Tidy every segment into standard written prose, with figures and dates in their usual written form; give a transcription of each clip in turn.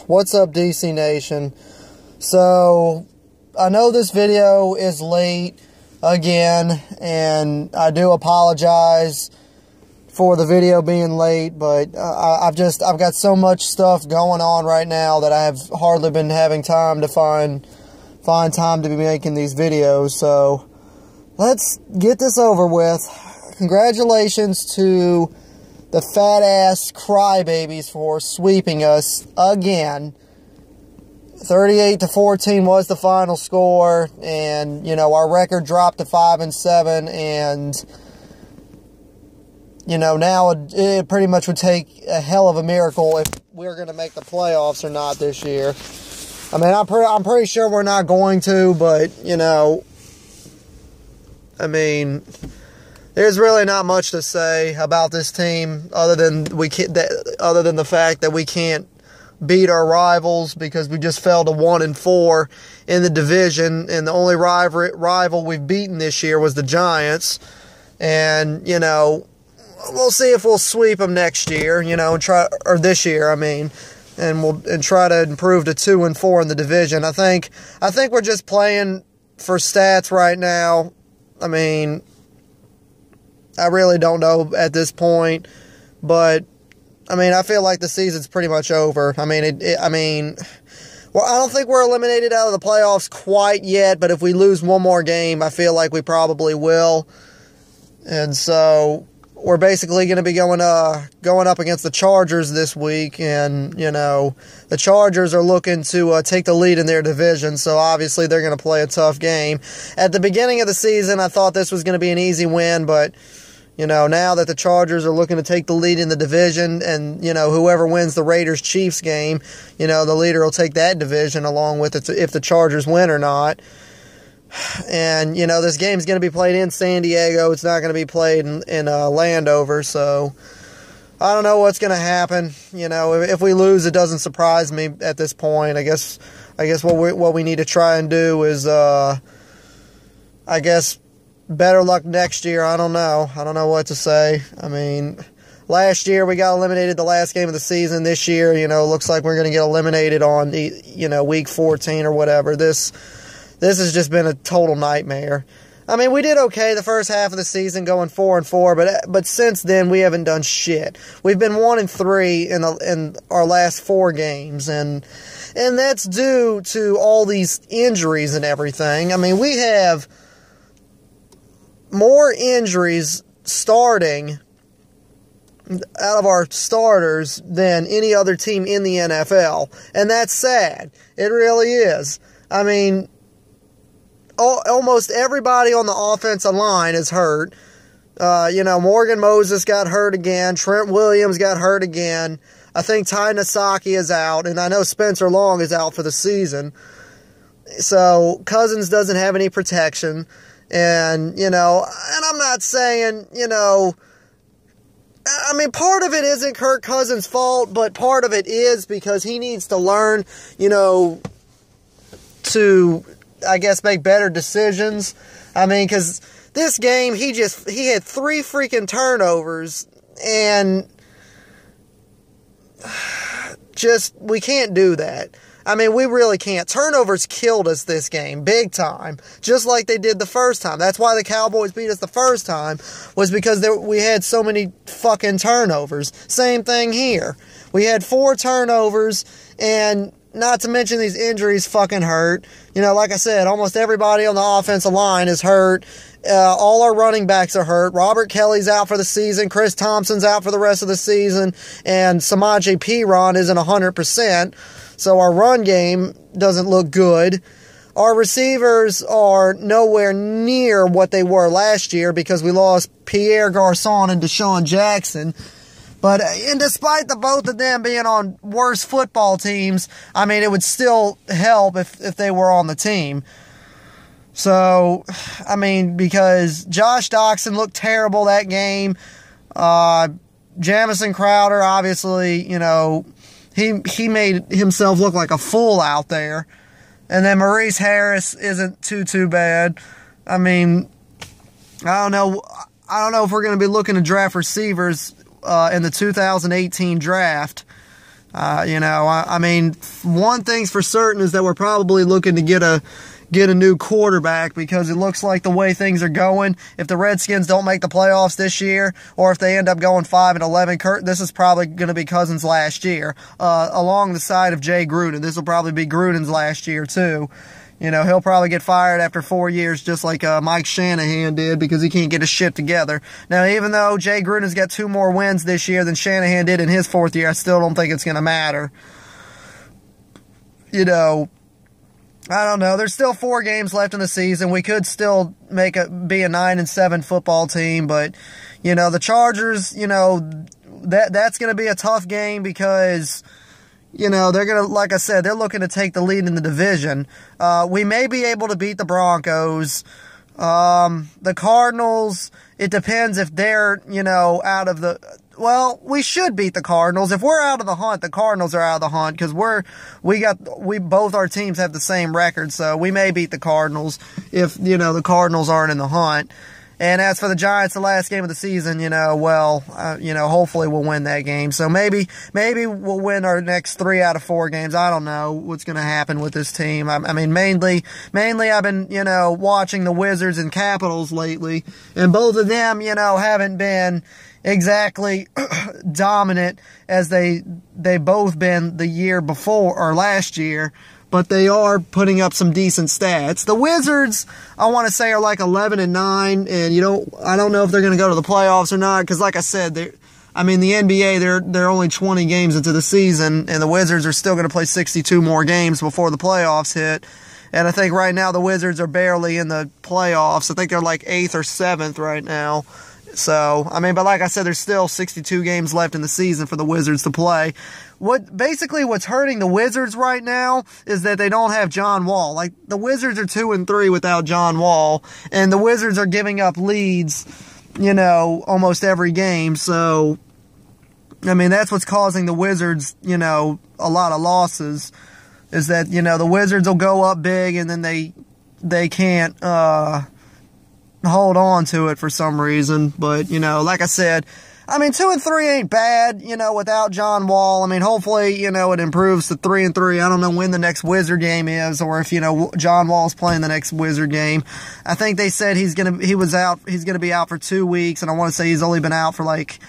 What's up, DC Nation? So, I know this video is late again, and I do apologize for the video being late, but I've got so much stuff going on right now that I have hardly been having time to find time to be making these videos. So, let's get this over with. Congratulations to the fat-ass Crybabys for sweeping us again. 38-14 was the final score, and, you know, our record dropped to 5-7, and, you know, now it pretty much would take a hell of a miracle if we're going to make the playoffs or not this year. I mean, I'm pretty sure we're not going to, but, you know, I mean, there's really not much to say about this team other than the fact that we can't beat our rivals because we just fell to 1-4 in the division, and the only rival we've beaten this year was the Giants. And, you know, we'll see if we'll sweep them next year, you know, or this year, I mean, and try to improve to 2-4 in the division. I think we're just playing for stats right now. I mean, I really don't know at this point, but I mean, I feel like the season's pretty much over. I mean, well, I don't think we're eliminated out of the playoffs quite yet, but if we lose one more game, I feel like we probably will. And so we're basically going to be going up against the Chargers this week, and, you know, the Chargers are looking to take the lead in their division, so obviously they're going to play a tough game. At the beginning of the season, I thought this was going to be an easy win, but, you know, now that the Chargers are looking to take the lead in the division, and, you know, whoever wins the Raiders-Chiefs game, you know, the leader will take that division along with it if the Chargers win or not. And, you know, this game's going to be played in San Diego. It's not going to be played in Landover, so I don't know what's going to happen. You know, if we lose, it doesn't surprise me at this point. I guess what we need to try and do is, I guess, better luck next year. I don't know. I don't know what to say. I mean, last year we got eliminated the last game of the season. This year, you know, looks like we're going to get eliminated on, you know, week 14 or whatever. This has just been a total nightmare. I mean, we did okay the first half of the season, going 4-4, but since then we haven't done shit. We've been 1-3 in our last 4 games, and that's due to all these injuries and everything. I mean, we have more injuries starting out of our starters than any other team in the NFL, and that's sad. It really is. I mean, almost everybody on the offensive line is hurt. You know, Morgan Moses got hurt again. Trent Williams got hurt again. I think Ty Nasaki is out, and I know Spencer Long is out for the season. So Cousins doesn't have any protection. And, you know, and I'm not saying, you know, I mean, part of it isn't Kirk Cousins' fault, but part of it is because he needs to learn, you know, to, I guess, make better decisions. I mean, because this game, he had 3 freaking turnovers, and just, we can't do that. I mean, we really can't. Turnovers killed us this game, big time, just like they did the first time. That's why the Cowboys beat us the first time, was because we had so many fucking turnovers. Same thing here. We had 4 turnovers, and not to mention these injuries fucking hurt. You know, like I said, almost everybody on the offensive line is hurt. All our running backs are hurt. Robert Kelly's out for the season. Chris Thompson's out for the rest of the season. And Samaje Perine isn't 100%. So our run game doesn't look good. Our receivers are nowhere near what they were last year because we lost Pierre Garçon and Deshaun Jackson. But and despite the both of them being on worse football teams, I mean, it would still help if they were on the team. So, I mean, because Josh Doxson looked terrible that game. Jamison Crowder, obviously, you know, he made himself look like a fool out there. And then Maurice Harris isn't too bad. I mean, I don't know if we're going to be looking to draft receivers in the 2018 draft. I mean, one thing's for certain is that we're probably looking to get a new quarterback, because it looks like the way things are going, if the Redskins don't make the playoffs this year, or if they end up going 5-11, this is probably going to be Cousins' last year, along the side of Jay Gruden. This will probably be Gruden's last year too. He'll probably get fired after 4 years, just like Mike Shanahan did, because he can't get his shit together. Now, even though Jay Gruden's got 2 more wins this year than Shanahan did in his 4th year, I still don't think it's going to matter. I don't know. There's still 4 games left in the season. We could still be a 9-7 football team, but the Chargers, that's going to be a tough game, because they're going to, like I said, they're looking to take the lead in the division. We may be able to beat the Broncos. The Cardinals, it depends if they're, out of the... Well, we should beat the Cardinals. If we're out of the hunt, the Cardinals are out of the hunt, because both our teams have the same record, so we may beat the Cardinals if, the Cardinals aren't in the hunt. And as for the Giants, the last game of the season, hopefully we'll win that game. So maybe we'll win our next 3 out of 4 games. I don't know what's going to happen with this team. I mean, mainly I've been, watching the Wizards and Capitals lately, and both of them, haven't been exactly dominant as they both been the year before, or last year. But they are putting up some decent stats. The Wizards, I want to say, are like 11-9, and I don't know if they're going to go to the playoffs or not, because like I said, the NBA, they're only 20 games into the season, and the Wizards are still going to play 62 more games before the playoffs hit. And I think right now the Wizards are barely in the playoffs. I think they're like 8th or 7th right now. So, but like I said, there's still 62 games left in the season for the Wizards to play. What's hurting the Wizards right now is that they don't have John Wall. Like, the Wizards are 2-3 without John Wall, and the Wizards are giving up leads, almost every game. So, that's what's causing the Wizards, a lot of losses, is that, the Wizards will go up big, and then they can't, hold on to it for some reason. But, like I said, 2-3 ain't bad, without John Wall. Hopefully, it improves to 3-3. I don't know when the next Wizard game is, or if, John Wall's playing the next Wizard game. I think they said he's gonna be out for 2 weeks, and I want to say he's only been out for like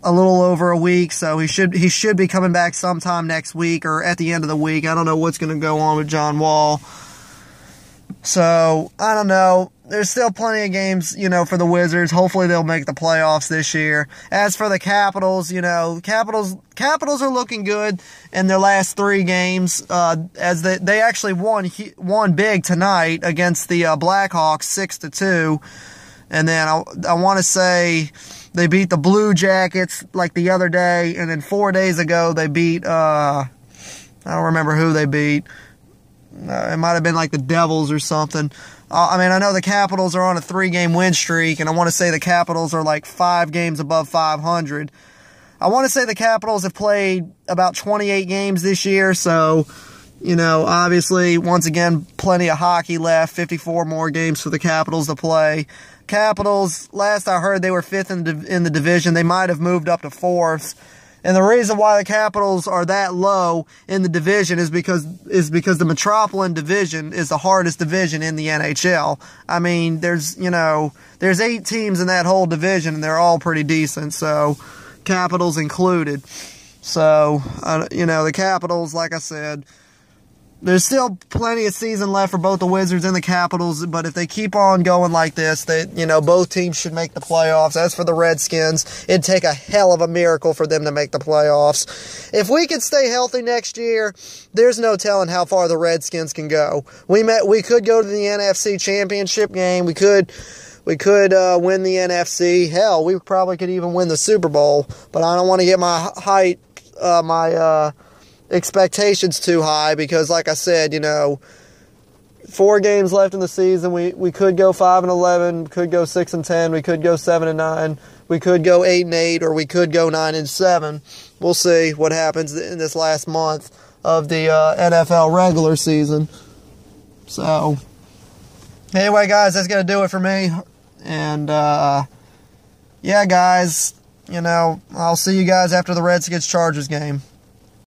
a little over a week, so he should be coming back sometime next week, or at the end of the week. I don't know what's gonna go on with John Wall. So, I don't know. There's still plenty of games, for the Wizards. Hopefully they'll make the playoffs this year. As for the Capitals, Capitals are looking good in their last 3 games, as they actually won big tonight against the Blackhawks 6-2. And then I want to say they beat the Blue Jackets like the other day, and then 4 days ago they beat, I don't remember who they beat. It might have been like the Devils or something. I know the Capitals are on a 3-game win streak, and I want to say the Capitals are like 5 games above 500. I want to say the Capitals have played about 28 games this year, so, obviously, once again, plenty of hockey left, 54 more games for the Capitals to play. Capitals, last I heard, they were 5th in the division. They might have moved up to 4th. And the reason why the Capitals are that low in the division is because the Metropolitan Division is the hardest division in the NHL. There's 8 teams in that whole division, and they're all pretty decent, so Capitals included. So, the Capitals, like I said, there's still plenty of season left for both the Wizards and the Capitals, but if they keep on going like this, both teams should make the playoffs. As for the Redskins, it'd take a hell of a miracle for them to make the playoffs. If we could stay healthy next year, there's no telling how far the Redskins can go. We could go to the NFC Championship game. We could win the NFC. Hell, we probably could even win the Super Bowl, but I don't want to get my expectations too high, because like I said, 4 games left in the season. We could go 5-11, could go 6-10, we could go 7-9, we could go 8-8, or we could go 9-7. We'll see what happens in this last month of the NFL regular season. So, anyway, guys, that's gonna do it for me. And yeah, guys, I'll see you guys after the Redskins Chargers game.